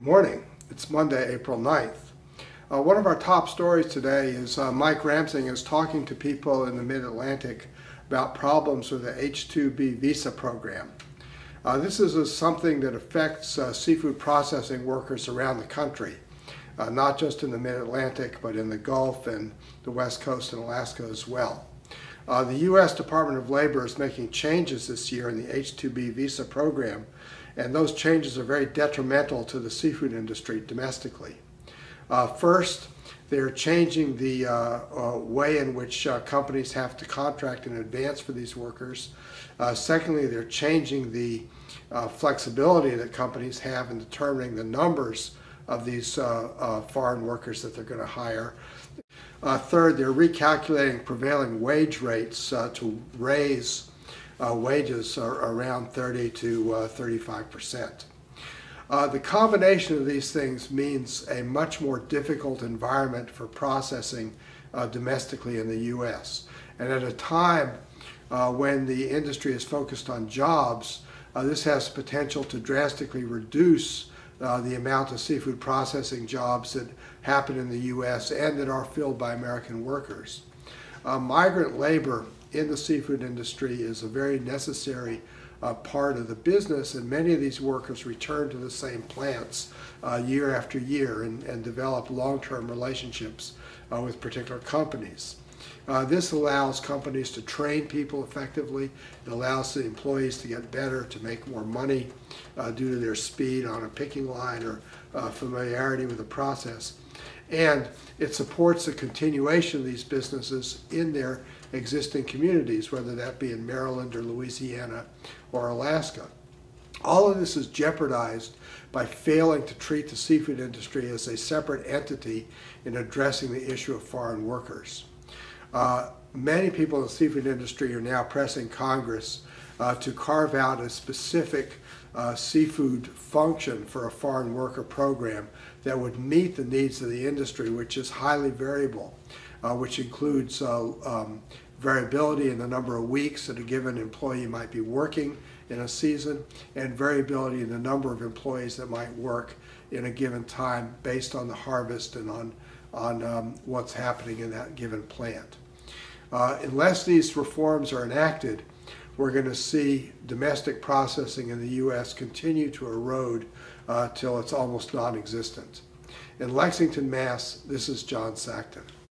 Morning. It's Monday, April 9th. One of our top stories today is Mike Ramsing is talking to people in the Mid-Atlantic about problems with the H2B Visa program. This is something that affects seafood processing workers around the country, not just in the Mid-Atlantic, but in the Gulf and the West Coast and Alaska as well. The U.S. Department of Labor is making changes this year in the H2B Visa program, and those changes are very detrimental to the seafood industry domestically. First, they're changing the way in which companies have to contract in advance for these workers. Secondly, they're changing the flexibility that companies have in determining the numbers of these foreign workers that they're going to hire. Third, they're recalculating prevailing wage rates to raise wages are around 30 to 35%. The combination of these things means a much more difficult environment for processing domestically in the U.S. And at a time when the industry is focused on jobs, this has potential to drastically reduce the amount of seafood processing jobs that happen in the U.S. and that are filled by American workers. Migrant labor in the seafood industry is a very necessary part of the business, and many of these workers return to the same plants year after year and develop long-term relationships with particular companies. This allows companies to train people effectively. It allows the employees to get better, to make more money due to their speed on a picking line or familiarity with the process. And it supports the continuation of these businesses in their existing communities, whether that be in Maryland or Louisiana or Alaska. All of this is jeopardized by failing to treat the seafood industry as a separate entity in addressing the issue of foreign workers. Many people in the seafood industry are now pressing Congress to carve out a specific seafood function for a foreign worker program that would meet the needs of the industry, which is highly variable, which includes variability in the number of weeks that a given employee might be working in a season, and variability in the number of employees that might work in a given time based on the harvest and on what's happening in that given plant. Unless these reforms are enacted, we're going to see domestic processing in the U.S. continue to erode till it's almost non-existent. In Lexington, Mass., this is John Sackton.